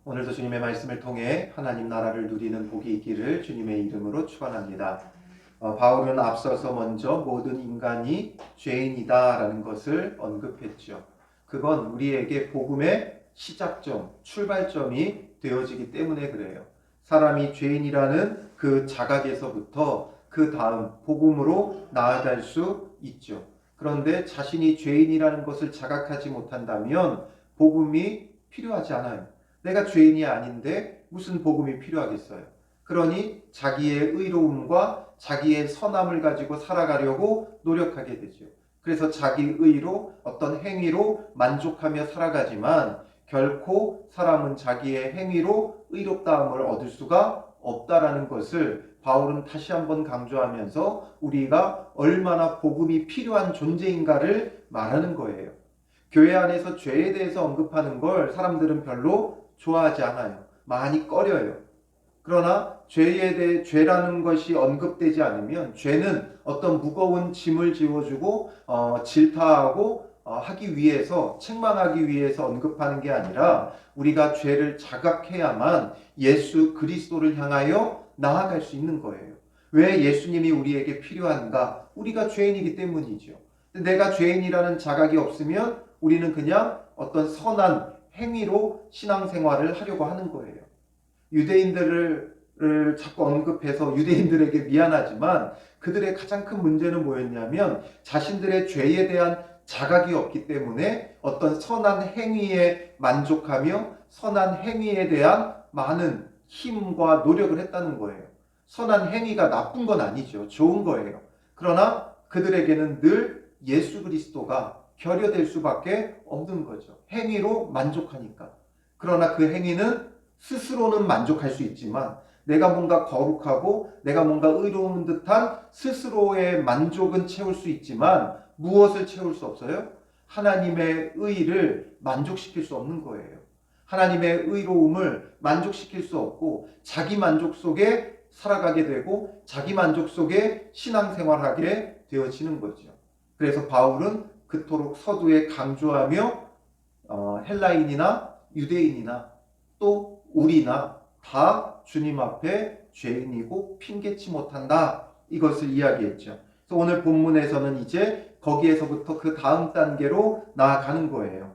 오늘도 주님의 말씀을 통해 하나님 나라를 누리는 복이 있기를 주님의 이름으로 축원합니다. 바울은 앞서서 먼저 모든 인간이 죄인이다라는 것을 언급했죠. 그건 우리에게 복음의 시작점, 출발점이 되어지기 때문에 그래요. 사람이 죄인이라는 그 자각에서부터 그 다음 복음으로 나아갈 수 있죠. 그런데 자신이 죄인이라는 것을 자각하지 못한다면 복음이 필요하지 않아요. 내가 죄인이 아닌데 무슨 복음이 필요하겠어요. 그러니 자기의 의로움과 자기의 선함을 가지고 살아가려고 노력하게 되죠. 그래서 자기 의로 어떤 행위로 만족하며 살아가지만 결코 사람은 자기의 행위로 의롭다함을 얻을 수가 없다라는 것을 바울은 다시 한번 강조하면서 우리가 얼마나 복음이 필요한 존재인가를 말하는 거예요. 교회 안에서 죄에 대해서 언급하는 걸 사람들은 별로 좋아하지 않아요. 많이 꺼려요. 그러나 죄에 대해 죄라는 것이 언급되지 않으면 죄는 어떤 무거운 짐을 지워주고 질타하고 하기 위해서 책망하기 위해서 언급하는 게 아니라 우리가 죄를 자각해야만 예수 그리스도를 향하여 나아갈 수 있는 거예요. 왜 예수님이 우리에게 필요한가? 우리가 죄인이기 때문이죠. 내가 죄인이라는 자각이 없으면 우리는 그냥 어떤 선한 행위로 신앙생활을 하려고 하는 거예요. 유대인들을 자꾸 언급해서 유대인들에게 미안하지만 그들의 가장 큰 문제는 뭐였냐면 자신들의 죄에 대한 자각이 없기 때문에 어떤 선한 행위에 만족하며 선한 행위에 대한 많은 힘과 노력을 했다는 거예요. 선한 행위가 나쁜 건 아니죠. 좋은 거예요. 그러나 그들에게는 늘 예수 그리스도가 결여될 수밖에 없는 거죠. 행위로 만족하니까. 그러나 그 행위는 스스로는 만족할 수 있지만 내가 뭔가 거룩하고 내가 뭔가 의로운 듯한 스스로의 만족은 채울 수 있지만 무엇을 채울 수 없어요? 하나님의 의를 만족시킬 수 없는 거예요. 하나님의 의로움을 만족시킬 수 없고 자기 만족 속에 살아가게 되고 자기 만족 속에 신앙생활하게 되어지는 거죠. 그래서 바울은 그토록 서두에 강조하며 헬라인이나 유대인이나 또 우리나 다 주님 앞에 죄인이고 핑계치 못한다. 이것을 이야기했죠. 그래서 오늘 본문에서는 이제 거기에서부터 그 다음 단계로 나아가는 거예요.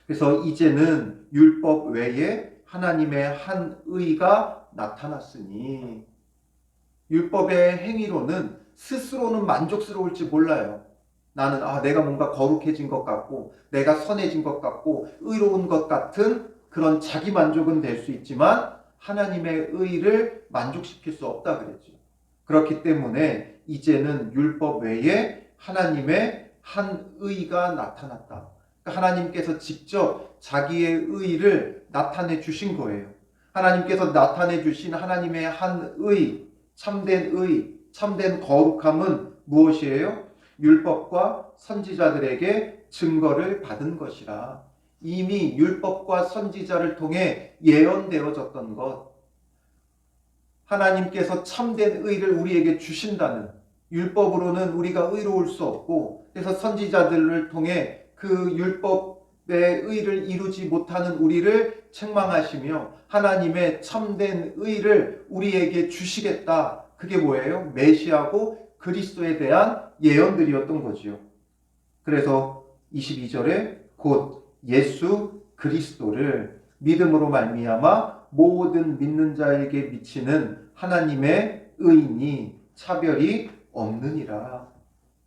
그래서 이제는 율법 외에 하나님의 한 의가 나타났으니 율법의 행위로는 스스로는 만족스러울지 몰라요. 나는 내가 뭔가 거룩해진 것 같고 내가 선해진 것 같고 의로운 것 같은 그런 자기 만족은 될 수 있지만 하나님의 의를 만족시킬 수 없다 그랬죠. 그렇기 때문에 이제는 율법 외에 하나님의 한 의가 나타났다. 그러니까 하나님께서 직접 자기의 의를 나타내 주신 거예요. 하나님께서 나타내 주신 하나님의 한 의, 참된 거룩함은 무엇이에요? 율법과 선지자들에게 증거를 받은 것이라. 이미 율법과 선지자를 통해 예언되어졌던 것, 하나님께서 참된 의를 우리에게 주신다는, 율법으로는 우리가 의로울 수 없고 그래서 선지자들을 통해 그 율법의 의를 이루지 못하는 우리를 책망하시며 하나님의 참된 의를 우리에게 주시겠다. 그게 뭐예요? 메시아고 그리스도에 대한 예언들이었던 거지요. 그래서 22절에 곧 예수 그리스도를 믿음으로 말미암아 모든 믿는 자에게 미치는 하나님의 의인이 차별이 없느니라.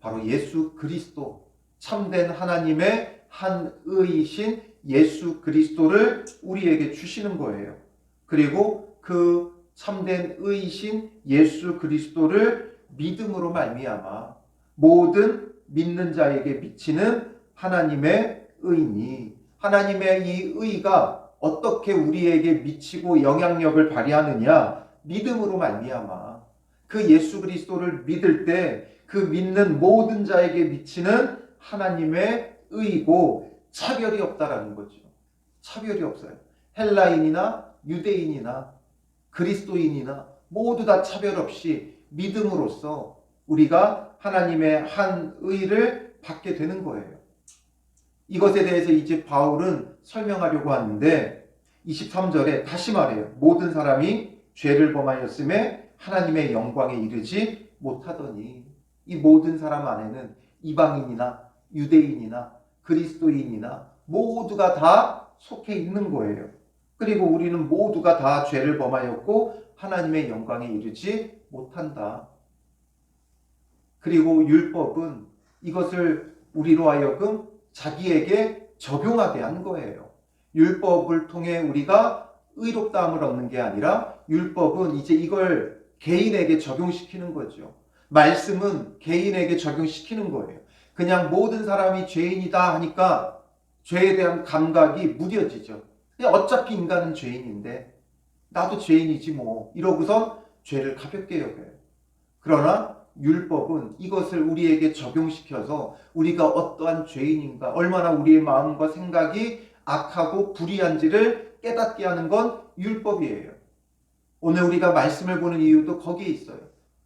바로 예수 그리스도, 참된 하나님의 한 의이신 예수 그리스도를 우리에게 주시는 거예요. 그리고 그 참된 의이신 예수 그리스도를 믿음으로 말미암아 모든 믿는 자에게 미치는 하나님의 의니, 하나님의 이 의가 어떻게 우리에게 미치고 영향력을 발휘하느냐? 믿음으로 말미암아 그 예수 그리스도를 믿을 때 그 믿는 모든 자에게 미치는 하나님의 의이고 차별이 없다라는 거죠. 차별이 없어요. 헬라인이나 유대인이나 그리스도인이나 모두 다 차별 없이 믿음으로써 우리가 하나님의 한 의를 받게 되는 거예요. 이것에 대해서 이제 바울은 설명하려고 하는데 23절에 다시 말해요. 모든 사람이 죄를 범하였음에 하나님의 영광에 이르지 못하더니, 이 모든 사람 안에는 이방인이나 유대인이나 그리스도인이나 모두가 다 속해 있는 거예요. 그리고 우리는 모두가 다 죄를 범하였고 하나님의 영광에 이르지 못한다. 그리고 율법은 이것을 우리로 하여금 자기에게 적용하게 한 거예요. 율법을 통해 우리가 의롭다함을 얻는 게 아니라 율법은 이제 이걸 개인에게 적용시키는 거죠. 말씀은 개인에게 적용시키는 거예요. 그냥 모든 사람이 죄인이다 하니까 죄에 대한 감각이 무뎌지죠. 어차피 인간은 죄인인데 나도 죄인이지 뭐 이러고선 죄를 가볍게 여겨요. 그러나 율법은 이것을 우리에게 적용시켜서 우리가 어떠한 죄인인가, 얼마나 우리의 마음과 생각이 악하고 불의한지를 깨닫게 하는 건 율법이에요. 오늘 우리가 말씀을 보는 이유도 거기에 있어요.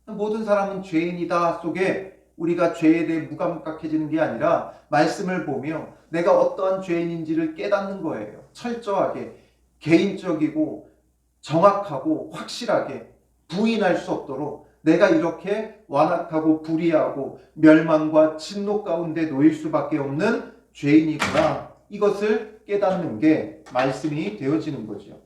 모든 사람은 죄인이다 속에 우리가 죄에 대해 무감각해지는 게 아니라 말씀을 보며 내가 어떠한 죄인인지를 깨닫는 거예요. 철저하게 개인적이고 정확하고 확실하게 부인할 수 없도록 내가 이렇게 완악하고 불의하고 멸망과 진노 가운데 놓일 수밖에 없는 죄인이구나. 이것을 깨닫는 게 말씀이 되어지는 거죠.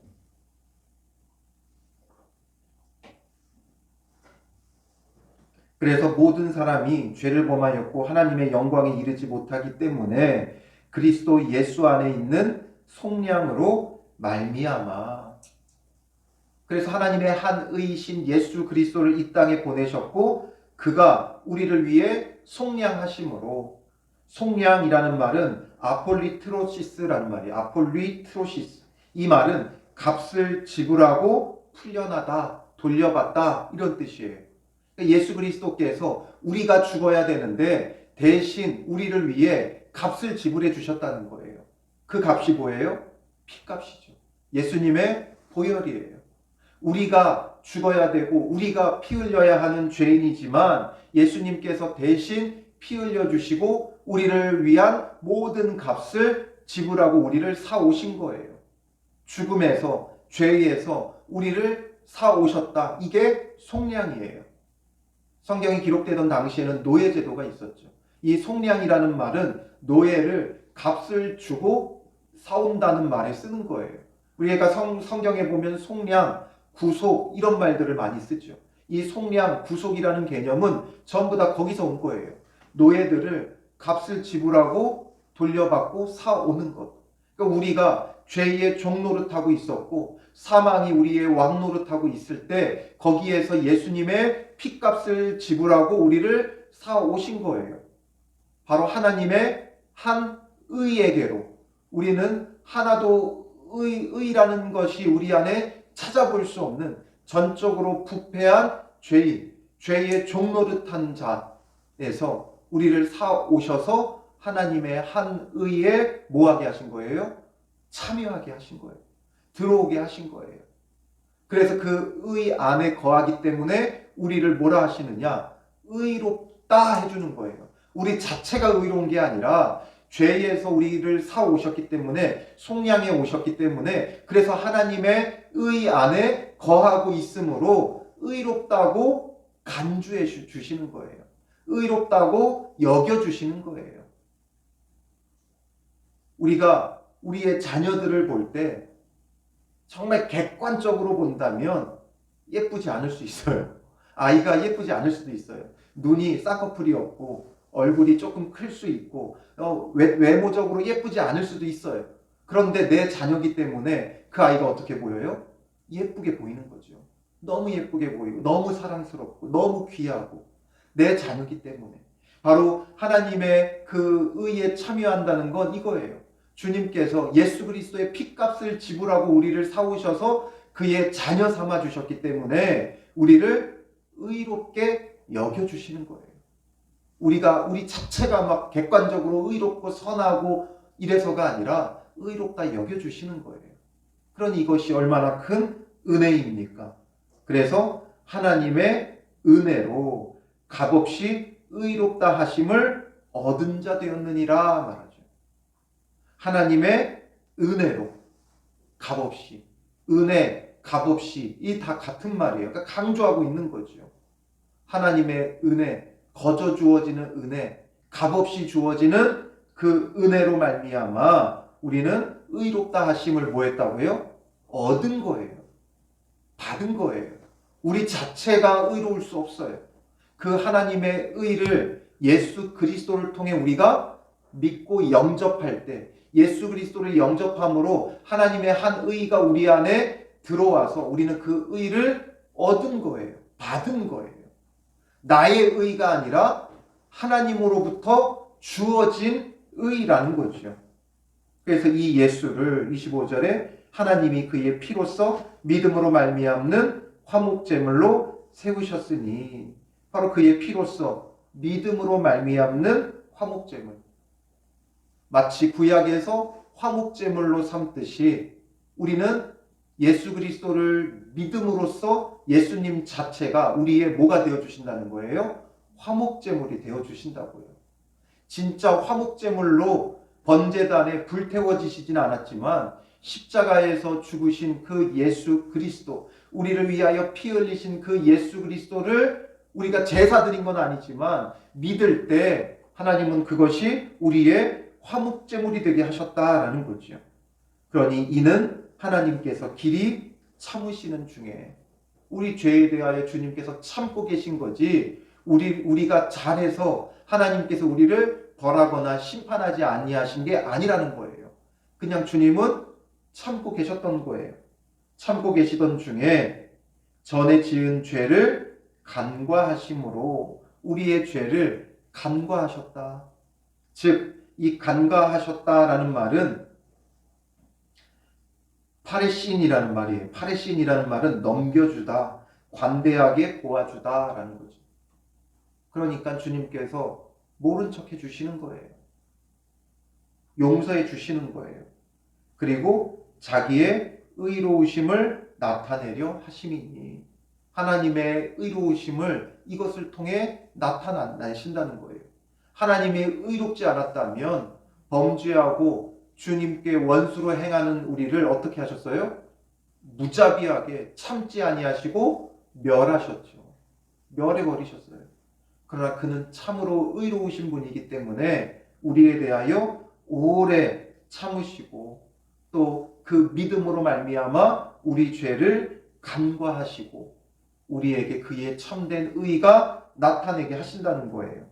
그래서 모든 사람이 죄를 범하였고 하나님의 영광에 이르지 못하기 때문에 그리스도 예수 안에 있는 속량으로 말미암아. 그래서 하나님의 한 의이신 예수 그리스도를 이 땅에 보내셨고 그가 우리를 위해 속량하심으로, 속량이라는 말은 아폴리트로시스라는 말이에요. 아폴리트로시스. 이 말은 값을 지불하고 풀려나다, 돌려받다 이런 뜻이에요. 예수 그리스도께서 우리가 죽어야 되는데 대신 우리를 위해 값을 지불해 주셨다는 거예요. 그 값이 뭐예요? 피값이죠. 예수님의 보혈이에요. 우리가 죽어야 되고 우리가 피 흘려야 하는 죄인이지만 예수님께서 대신 피 흘려 주시고 우리를 위한 모든 값을 지불하고 우리를 사오신 거예요. 죽음에서, 죄에서 우리를 사오셨다. 이게 속량이에요. 성경이 기록되던 당시에는 노예제도가 있었죠. 이 속량이라는 말은 노예를 값을 주고 사온다는 말에 쓰는 거예요. 우리가 성경에 보면 속량, 구속 이런 말들을 많이 쓰죠. 이 속량, 구속이라는 개념은 전부 다 거기서 온 거예요. 노예들을 값을 지불하고 돌려받고 사오는 것. 그러니까 우리가 죄의 종 노릇하고 있었고 사망이 우리의 왕 노릇하고 있을 때 거기에서 예수님의 피값을 지불하고 우리를 사오신 거예요. 바로 하나님의 한 의에게로. 우리는 하나도 의라는 것이 우리 안에 찾아볼 수 없는 전적으로 부패한 죄인, 죄의 종 노릇한 자에서 우리를 사오셔서 하나님의 한 의에 뭐하게 하신 거예요? 참여하게 하신 거예요. 들어오게 하신 거예요. 그래서 그 의 안에 거하기 때문에 우리를 뭐라 하시느냐? 의롭다 해주는 거예요. 우리 자체가 의로운 게 아니라 죄에서 우리를 사오셨기 때문에, 속량해 오셨기 때문에, 그래서 하나님의 의 안에 거하고 있으므로 의롭다고 간주해 주시는 거예요. 의롭다고 여겨주시는 거예요. 우리가 우리의 자녀들을 볼 때 정말 객관적으로 본다면 예쁘지 않을 수 있어요. 아이가 예쁘지 않을 수도 있어요. 눈이 쌍꺼풀이 없고 얼굴이 조금 클 수 있고 외모적으로 예쁘지 않을 수도 있어요. 그런데 내 자녀이기 때문에 그 아이가 어떻게 보여요? 예쁘게 보이는 거죠. 너무 예쁘게 보이고 너무 사랑스럽고 너무 귀하고 내 자녀이기 때문에. 바로 하나님의 그 의에 참여한다는 건 이거예요. 주님께서 예수 그리스도의 피값을 지불하고 우리를 사오셔서 그의 자녀 삼아 주셨기 때문에 우리를 의롭게 여겨주시는 거예요. 우리 자체가 막 객관적으로 의롭고 선하고 이래서가 아니라 의롭다 여겨주시는 거예요. 그러니 이것이 얼마나 큰 은혜입니까? 그래서 하나님의 은혜로 값없이 의롭다 하심을 얻은 자 되었느니라 말하죠. 하나님의 은혜로 값없이, 은혜, 값없이, 이 다 같은 말이에요. 그러니까 강조하고 있는 거죠. 하나님의 은혜, 거저 주어지는 은혜, 값없이 주어지는 그 은혜로 말미암아 우리는 의롭다 하심을 뭐 했다고요? 얻은 거예요. 받은 거예요. 우리 자체가 의로울 수 없어요. 그 하나님의 의를 예수 그리스도를 통해 우리가 믿고 영접할 때, 예수 그리스도를 영접함으로 하나님의 한 의가 우리 안에 들어와서 우리는 그 의를 얻은 거예요. 받은 거예요. 나의 의가 아니라 하나님으로부터 주어진 의라는 거죠. 그래서 이 예수를 25절에 하나님이 그의 피로써 믿음으로 말미암는 화목제물로 세우셨으니, 바로 그의 피로써 믿음으로 말미암는 화목제물, 마치 구약에서 화목제물로 삼듯이 우리는 예수 그리스도를 믿음으로써 예수님 자체가 우리의 뭐가 되어주신다는 거예요? 화목제물이 되어주신다고요. 진짜 화목제물로 번제단에 불태워지시진 않았지만 십자가에서 죽으신 그 예수 그리스도, 우리를 위하여 피 흘리신 그 예수 그리스도를 우리가 제사 드린 건 아니지만 믿을 때 하나님은 그것이 우리의 화목제물이 되게 하셨다라는 거죠. 그러니 이는 하나님께서 길이 참으시는 중에 우리 죄에 대하여 주님께서 참고 계신 거지, 우리가 잘해서 하나님께서 우리를 벌하거나 심판하지 아니하신 게 아니라는 거예요. 그냥 주님은 참고 계셨던 거예요. 참고 계시던 중에 전에 지은 죄를 간과하심으로 우리의 죄를 간과하셨다. 즉, 이 간과하셨다라는 말은 파레신이라는 말이에요. 파레신이라는 말은 넘겨주다, 관대하게 보아주다라는 거죠. 그러니까 주님께서 모른 척 해주시는 거예요. 용서해 주시는 거예요. 그리고 자기의 의로우심을 나타내려 하심이니, 하나님의 의로우심을 이것을 통해 나타내신다는 거예요. 하나님이 의롭지 않았다면 범죄하고 주님께 원수로 행하는 우리를 어떻게 하셨어요? 무자비하게 참지 아니하시고 멸하셨죠. 멸해버리셨어요. 그러나 그는 참으로 의로우신 분이기 때문에 우리에 대하여 오래 참으시고 또 그 믿음으로 말미암아 우리 죄를 간과하시고 우리에게 그의 참된 의가 나타내게 하신다는 거예요.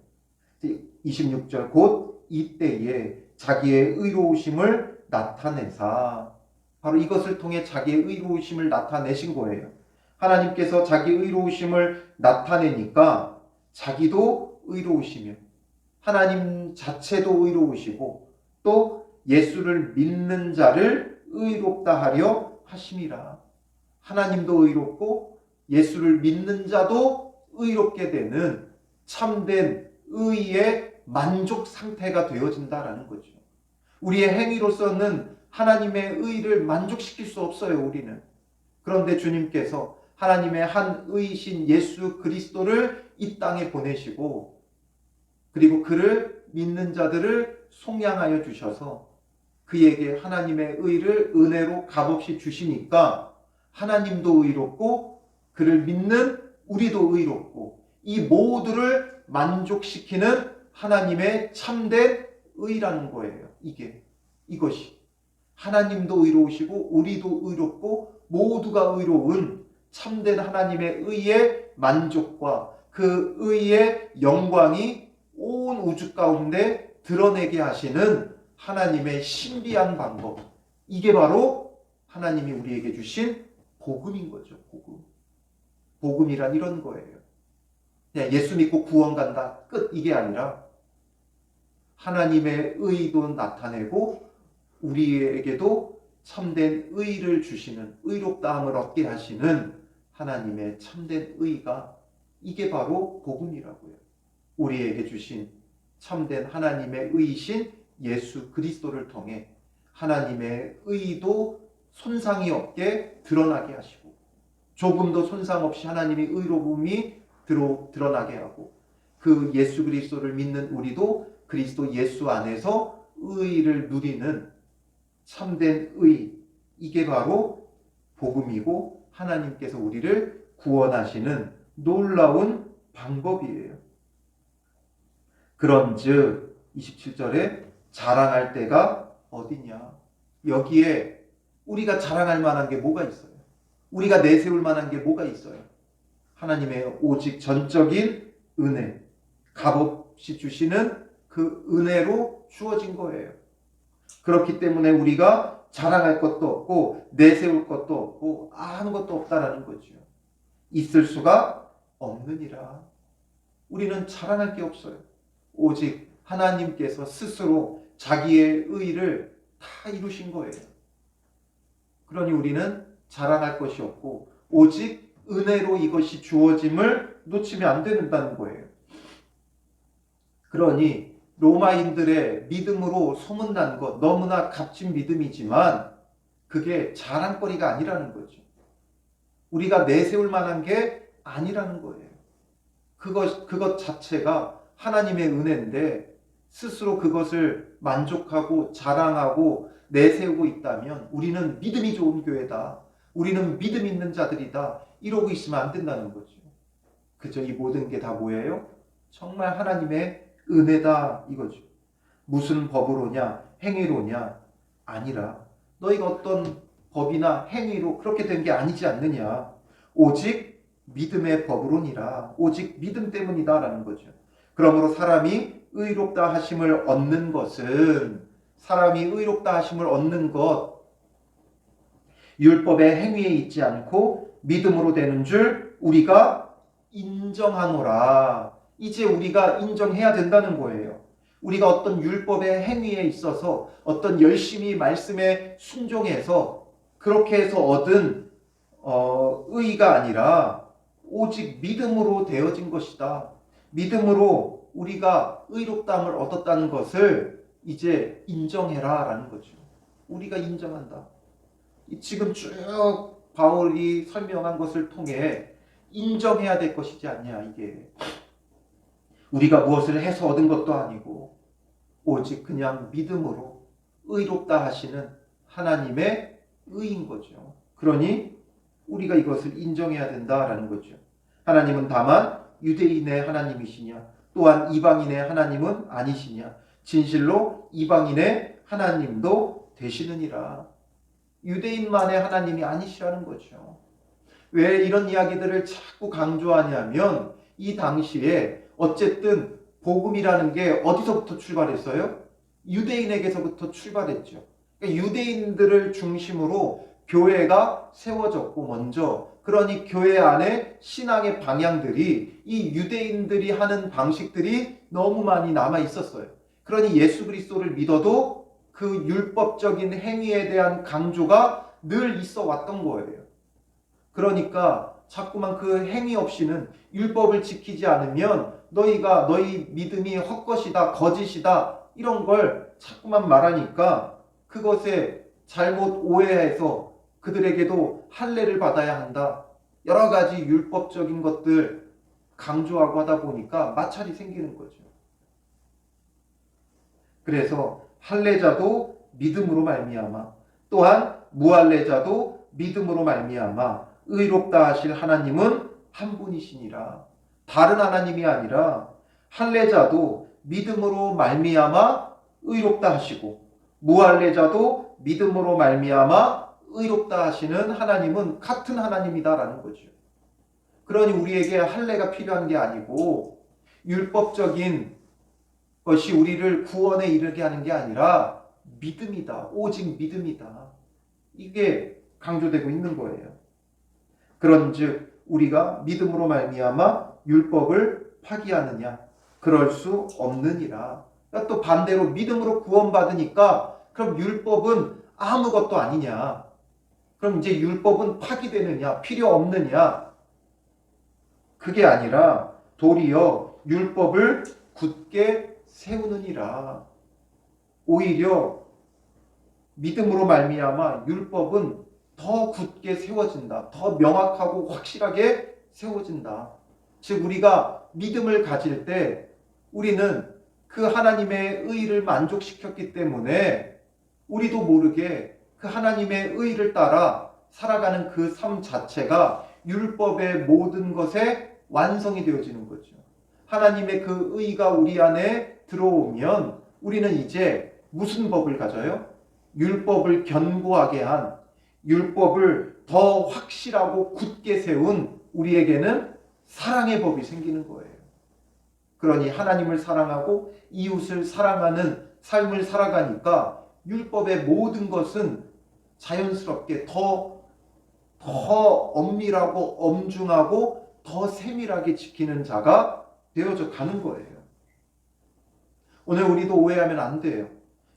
26절, 곧 이때에 자기의 의로우심을 나타내사, 바로 이것을 통해 자기의 의로우심을 나타내신 거예요. 하나님께서 자기 의로우심을 나타내니까 자기도 의로우시며 하나님 자체도 의로우시고 또 예수를 믿는 자를 의롭다 하려 하심이라. 하나님도 의롭고 예수를 믿는 자도 의롭게 되는 참된 의의 만족 상태가 되어진다라는 거죠. 우리의 행위로서는 하나님의 의를 만족시킬 수 없어요, 우리는. 그런데 주님께서 하나님의 한 의이신 예수 그리스도를 이 땅에 보내시고 그리고 그를 믿는 자들을 속량하여 주셔서 그에게 하나님의 의를 은혜로 값없이 주시니까 하나님도 의롭고 그를 믿는 우리도 의롭고 이 모두를 만족시키는 하나님의 참된 의라는 거예요. 이것이 하나님도 의로우시고 우리도 의롭고 모두가 의로운 참된 하나님의 의의 만족과 그 의의 영광이 온 우주 가운데 드러내게 하시는 하나님의 신비한 방법, 이게 바로 하나님이 우리에게 주신 복음인 거죠. 복음이란 이런 거예요. 그냥 예수 믿고 구원 간다, 끝, 이게 아니라 하나님의 의도 나타내고 우리에게도 참된 의를 주시는, 의롭다함을 얻게 하시는 하나님의 참된 의가, 이게 바로 복음이라고요. 우리에게 주신 참된 하나님의 의이신 예수 그리스도를 통해 하나님의 의도 손상이 없게 드러나게 하시고 조금도 손상 없이 하나님의 의로움이 드러나게 하고 그 예수 그리스도를 믿는 우리도 그리스도 예수 안에서 의를 누리는 참된 의, 이게 바로 복음이고 하나님께서 우리를 구원하시는 놀라운 방법이에요. 그런즉 27절에 자랑할 때가 어디냐? 여기에 우리가 자랑할 만한 게 뭐가 있어요? 우리가 내세울 만한 게 뭐가 있어요? 하나님의 오직 전적인 은혜, 값없이 주시는 그 은혜로 주어진 거예요. 그렇기 때문에 우리가 자랑할 것도 없고 내세울 것도 없고 아무것도 없다라는 거죠. 있을 수가 없느니라. 우리는 자랑할 게 없어요. 오직 하나님께서 스스로 자기의 의를 다 이루신 거예요. 그러니 우리는 자랑할 것이 없고 오직 은혜로 이것이 주어짐을 놓치면 안 된다는 거예요. 그러니 로마인들의 믿음으로 소문난 것, 너무나 값진 믿음이지만 그게 자랑거리가 아니라는 거죠. 우리가 내세울 만한 게 아니라는 거예요. 그것 자체가 하나님의 은혜인데 스스로 그것을 만족하고 자랑하고 내세우고 있다면 우리는 믿음이 좋은 교회다. 우리는 믿음 있는 자들이다. 이러고 있으면 안 된다는 거죠. 그죠? 이 모든 게 다 뭐예요? 정말 하나님의 은혜다 이거죠. 무슨 법으로냐? 행위로냐? 아니라 너희가 어떤 법이나 행위로 그렇게 된 게 아니지 않느냐. 오직 믿음의 법으로니라. 오직 믿음 때문이다라는 거죠. 그러므로 사람이 의롭다 하심을 얻는 것은 사람이 의롭다 하심을 얻는 것 율법의 행위에 있지 않고 믿음으로 되는 줄 우리가 인정하노라. 이제 우리가 인정해야 된다는 거예요. 우리가 어떤 율법의 행위에 있어서 어떤 열심히 말씀에 순종해서 그렇게 해서 얻은 의가 아니라 오직 믿음으로 되어진 것이다. 믿음으로 우리가 의롭다함을 얻었다는 것을 이제 인정해라 라는 거죠. 우리가 인정한다. 지금 쭉 바울이 설명한 것을 통해 인정해야 될 것이지 않냐. 이게 우리가 무엇을 해서 얻은 것도 아니고 오직 그냥 믿음으로 의롭다 하시는 하나님의 의인 거죠. 그러니 우리가 이것을 인정해야 된다라는 거죠. 하나님은 다만 유대인의 하나님이시냐 또한 이방인의 하나님은 아니시냐 진실로 이방인의 하나님도 되시느니라. 유대인만의 하나님이 아니시라는 거죠. 왜 이런 이야기들을 자꾸 강조하냐면 이 당시에 어쨌든 복음이라는 게 어디서부터 출발했어요? 유대인에게서부터 출발했죠. 그러니까 유대인들을 중심으로 교회가 세워졌고 먼저 그러니 교회 안에 신앙의 방향들이 이 유대인들이 하는 방식들이 너무 많이 남아 있었어요. 그러니 예수 그리스도를 믿어도 그 율법적인 행위에 대한 강조가 늘 있어 왔던 거예요. 그러니까 자꾸만 그 행위 없이는 율법을 지키지 않으면 너희 믿음이 헛것이다, 거짓이다 이런 걸 자꾸만 말하니까 그것에 잘못 오해해서 그들에게도 할례를 받아야 한다. 여러 가지 율법적인 것들 강조하고 하다 보니까 마찰이 생기는 거죠. 그래서 할례자도 믿음으로 말미암아 또한 무할례자도 믿음으로 말미암아 의롭다 하실 하나님은 한 분이시니라. 다른 하나님이 아니라 할례자도 믿음으로 말미암아 의롭다 하시고 무할례자도 믿음으로 말미암아 의롭다 하시는 하나님은 같은 하나님이다라는 거죠. 그러니 우리에게 할례가 필요한 게 아니고 율법적인 것이 우리를 구원에 이르게 하는 게 아니라 믿음이다. 오직 믿음이다. 이게 강조되고 있는 거예요. 그런즉 우리가 믿음으로 말미암아 율법을 파기하느냐? 그럴 수 없느니라. 그러니까 또 반대로 믿음으로 구원받으니까 그럼 율법은 아무것도 아니냐? 그럼 이제 율법은 파기되느냐? 필요 없느냐? 그게 아니라 도리어 율법을 굳게 세우느니라. 오히려 믿음으로 말미암아 율법은 더 굳게 세워진다. 더 명확하고 확실하게 세워진다. 즉 우리가 믿음을 가질 때 우리는 그 하나님의 의를 만족시켰기 때문에 우리도 모르게 그 하나님의 의를 따라 살아가는 그 삶 자체가 율법의 모든 것에 완성이 되어지는 거죠. 하나님의 그 의가 우리 안에 들어오면 우리는 이제 무슨 법을 가져요? 율법을 견고하게 한, 율법을 더 확실하고 굳게 세운 우리에게는 사랑의 법이 생기는 거예요. 그러니 하나님을 사랑하고 이웃을 사랑하는 삶을 살아가니까 율법의 모든 것은 자연스럽게 더 엄밀하고 엄중하고 더 세밀하게 지키는 자가 되어져 가는 거예요. 오늘 우리도 오해하면 안 돼요.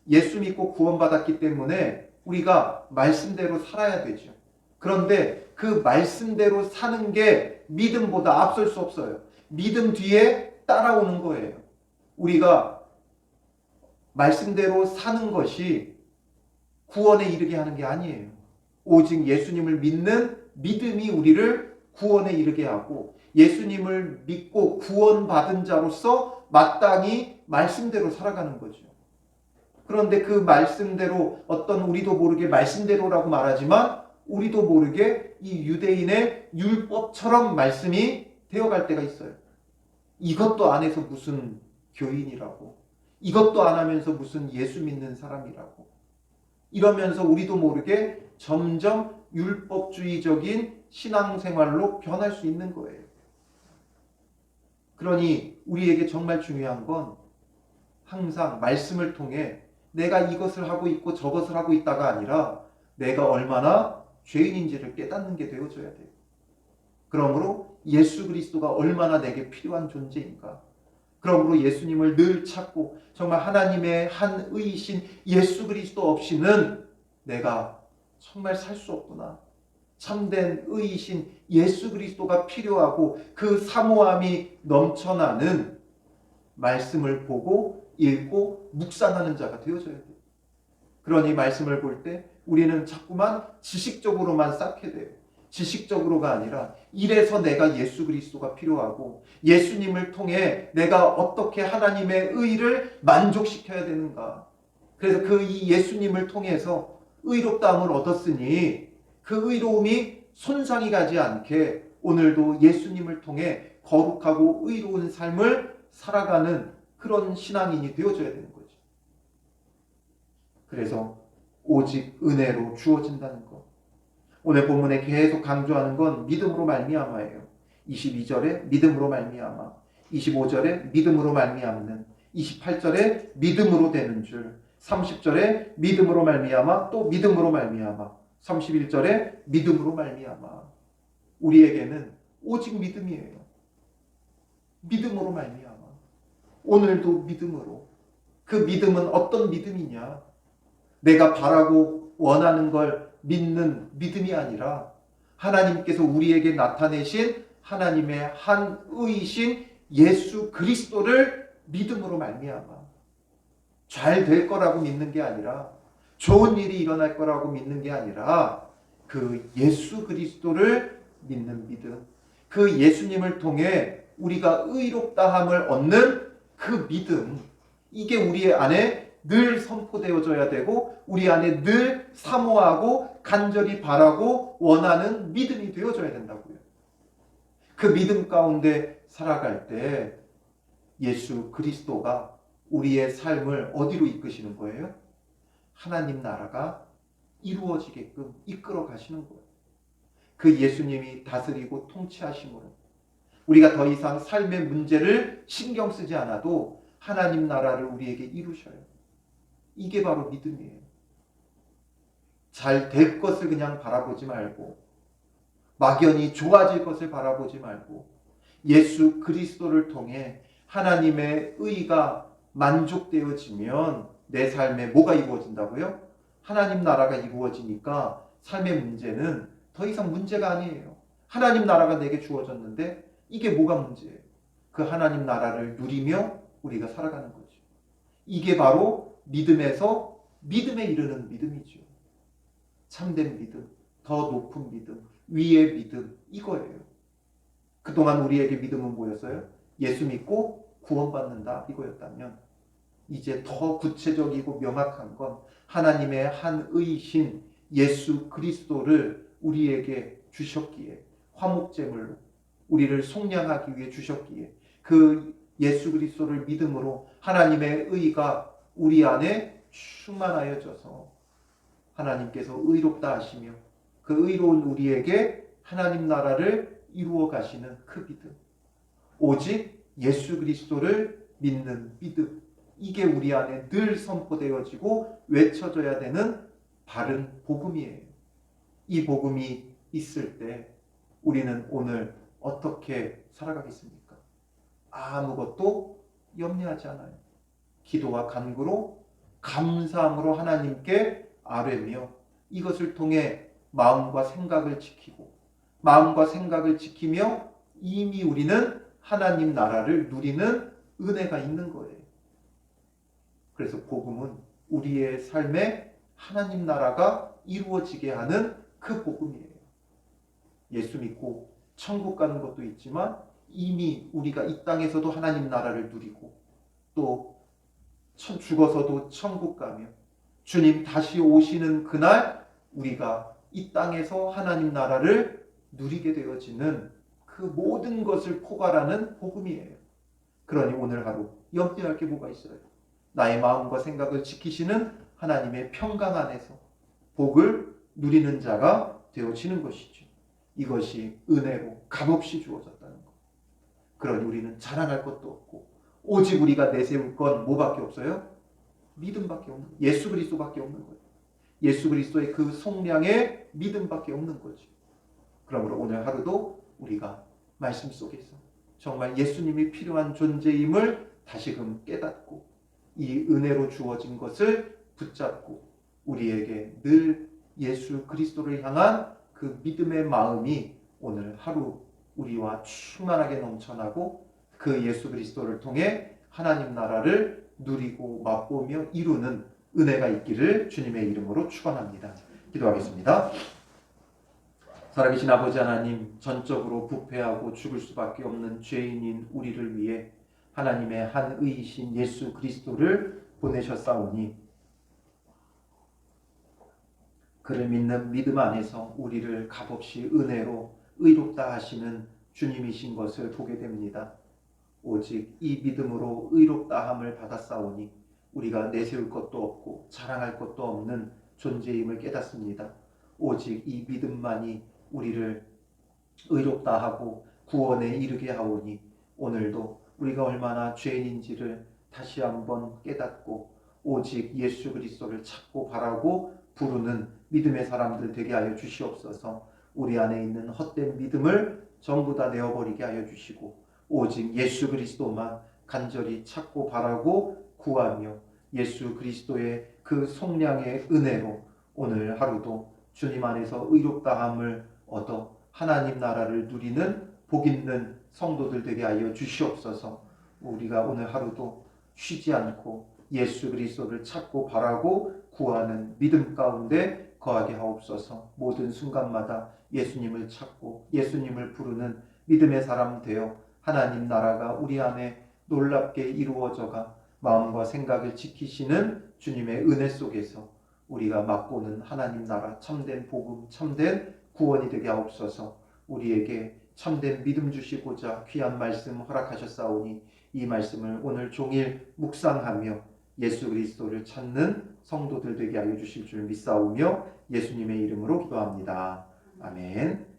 예수 믿고 구원받았기 때문에 우리가 말씀대로 살아야 되죠. 그런데 그 말씀대로 사는 게 믿음보다 앞설 수 없어요. 믿음 뒤에 따라오는 거예요. 우리가 말씀대로 사는 것이 구원에 이르게 하는 게 아니에요. 오직 예수님을 믿는 믿음이 우리를 구원에 이르게 하고 예수님을 믿고 구원받은 자로서 마땅히 말씀대로 살아가는 거죠. 그런데 그 말씀대로 어떤 우리도 모르게 말씀대로라고 말하지만 우리도 모르게 이 유대인의 율법처럼 말씀이 되어갈 때가 있어요. 이것도 안 해서 무슨 교인이라고, 이것도 안 하면서 무슨 예수 믿는 사람이라고, 이러면서 우리도 모르게 점점 율법주의적인 신앙생활로 변할 수 있는 거예요. 그러니 우리에게 정말 중요한 건 항상 말씀을 통해 내가 이것을 하고 있고 저것을 하고 있다가 아니라 내가 얼마나 죄인인지를 깨닫는 게 되어져야 돼요. 그러므로 예수 그리스도가 얼마나 내게 필요한 존재인가. 그러므로 예수님을 늘 찾고 정말 하나님의 한 의이신 예수 그리스도 없이는 내가 정말 살 수 없구나. 참된 의이신 예수 그리스도가 필요하고 그 사모함이 넘쳐나는 말씀을 보고 읽고 묵상하는 자가 되어져야 돼요. 그러니 말씀을 볼 때 우리는 자꾸만 지식적으로만 쌓게 돼요. 지식적으로가 아니라 이래서 내가 예수 그리스도가 필요하고 예수님을 통해 내가 어떻게 하나님의 의를 만족시켜야 되는가. 그래서 그 이 예수님을 통해서 의롭다함을 얻었으니 그 의로움이 손상이 가지 않게 오늘도 예수님을 통해 거룩하고 의로운 삶을 살아가는 그런 신앙인이 되어줘야 되는 거죠. 그래서 오직 은혜로 주어진다는 것. 오늘 본문에 계속 강조하는 건 믿음으로 말미암아예요. 22절에 믿음으로 말미암아, 25절에 믿음으로 말미암는, 28절에 믿음으로 되는 줄, 30절에 믿음으로 말미암아 또 믿음으로 말미암아, 31절에 믿음으로 말미암아. 우리에게는 오직 믿음이에요. 믿음으로 말미암아. 오늘도 믿음으로. 그 믿음은 어떤 믿음이냐? 내가 바라고 원하는 걸 믿는 믿음이 아니라 하나님께서 우리에게 나타내신 하나님의 한 의이신 예수 그리스도를 믿음으로 말미암아. 잘 될 거라고 믿는 게 아니라 좋은 일이 일어날 거라고 믿는 게 아니라 그 예수 그리스도를 믿는 믿음. 그 예수님을 통해 우리가 의롭다함을 얻는 그 믿음. 이게 우리 안에 늘 선포되어져야 되고 우리 안에 늘 사모하고 간절히 바라고 원하는 믿음이 되어져야 된다고요. 그 믿음 가운데 살아갈 때 예수 그리스도가 우리의 삶을 어디로 이끄시는 거예요? 하나님 나라가 이루어지게끔 이끌어 가시는 거예요. 그 예수님이 다스리고 통치하심으로 우리가 더 이상 삶의 문제를 신경 쓰지 않아도 하나님 나라를 우리에게 이루셔요. 이게 바로 믿음이에요. 잘 될 것을 그냥 바라보지 말고 막연히 좋아질 것을 바라보지 말고 예수 그리스도를 통해 하나님의 의가 만족되어지면 내 삶에 뭐가 이루어진다고요? 하나님 나라가 이루어지니까 삶의 문제는 더 이상 문제가 아니에요. 하나님 나라가 내게 주어졌는데 이게 뭐가 문제예요? 그 하나님 나라를 누리며 우리가 살아가는 거죠. 이게 바로 믿음에서 믿음에 이르는 믿음이죠. 참된 믿음, 더 높은 믿음, 위의 믿음, 이거예요. 그동안 우리에게 믿음은 뭐였어요? 예수 믿고 구원받는다, 이거였다면 이제 더 구체적이고 명확한 건 하나님의 한 의이신 예수 그리스도를 우리에게 주셨기에, 화목제물로 우리를 속량하기 위해 주셨기에, 그 예수 그리스도를 믿음으로 하나님의 의가 우리 안에 충만하여져서 하나님께서 의롭다 하시며 그 의로운 우리에게 하나님 나라를 이루어 가시는 그 믿음, 오직 예수 그리스도를 믿는 믿음, 이게 우리 안에 늘 선포되어지고 외쳐져야 되는 바른 복음이에요. 이 복음이 있을 때 우리는 오늘 어떻게 살아가겠습니까? 아무것도 염려하지 않아요. 기도와 간구로 감사함으로 하나님께 아뢰며 이것을 통해 마음과 생각을 지키고, 마음과 생각을 지키며 이미 우리는 하나님 나라를 누리는 은혜가 있는 거예요. 그래서 복음은 우리의 삶에 하나님 나라가 이루어지게 하는 그 복음이에요. 예수 믿고 천국 가는 것도 있지만 이미 우리가 이 땅에서도 하나님 나라를 누리고, 또 죽어서도 천국 가며 주님 다시 오시는 그날 우리가 이 땅에서 하나님 나라를 누리게 되어지는 그 모든 것을 포괄하는 복음이에요. 그러니 오늘 하루 염려할 게 뭐가 있어요? 나의 마음과 생각을 지키시는 하나님의 평강 안에서 복을 누리는 자가 되어지는 것이죠. 이것이 은혜로 값없이 주어졌다는 것. 그러니 우리는 자랑할 것도 없고 오직 우리가 내세울 건 뭐밖에 없어요? 믿음밖에 없는 거예요. 예수 그리스도밖에 없는 거예요. 예수 그리스도의 그 속량의 믿음밖에 없는 거죠. 그러므로 오늘 하루도 우리가 말씀 속에서 정말 예수님이 필요한 존재임을 다시금 깨닫고 이 은혜로 주어진 것을 붙잡고 우리에게 늘 예수 그리스도를 향한 그 믿음의 마음이 오늘 하루 우리와 충만하게 넘쳐나고 그 예수 그리스도를 통해 하나님 나라를 누리고 맛보며 이루는 은혜가 있기를 주님의 이름으로 축원합니다. 기도하겠습니다. 살아계신 아버지 하나님, 전적으로 부패하고 죽을 수밖에 없는 죄인인 우리를 위해 하나님의 한 의이신 예수 그리스도를 보내셨사오니 그를 믿는 믿음 안에서 우리를 값없이 은혜로 의롭다 하시는 주님이신 것을 보게 됩니다. 오직 이 믿음으로 의롭다함을 받았사오니 우리가 내세울 것도 없고 자랑할 것도 없는 존재임을 깨닫습니다. 오직 이 믿음만이 우리를 의롭다 하고 구원에 이르게 하오니 오늘도 우리가 얼마나 죄인인지를 다시 한번 깨닫고 오직 예수 그리스도를 찾고 바라고 부르는 믿음의 사람들 되게 하여 주시옵소서. 우리 안에 있는 헛된 믿음을 전부 다 내어버리게 하여 주시고 오직 예수 그리스도만 간절히 찾고 바라고 구하며 예수 그리스도의 그 속량의 은혜로 오늘 하루도 주님 안에서 의롭다함을 얻어 하나님 나라를 누리는 복 있는 성도들 되게 하여 주시옵소서. 우리가 오늘 하루도 쉬지 않고 예수 그리스도를 찾고 바라고 구하는 믿음 가운데 거하게 하옵소서. 모든 순간마다 예수님을 찾고 예수님을 부르는 믿음의 사람 되어 하나님 나라가 우리 안에 놀랍게 이루어져가 마음과 생각을 지키시는 주님의 은혜 속에서 우리가 맛보는 하나님 나라 참된 복음, 참된 구원이 되게 하옵소서. 우리에게 참된 믿음 주시고자 귀한 말씀 허락하셨사오니 이 말씀을 오늘 종일 묵상하며 예수 그리스도를 찾는 성도들 되게 하여 주실 줄 믿사오며 예수님의 이름으로 기도합니다. 아멘.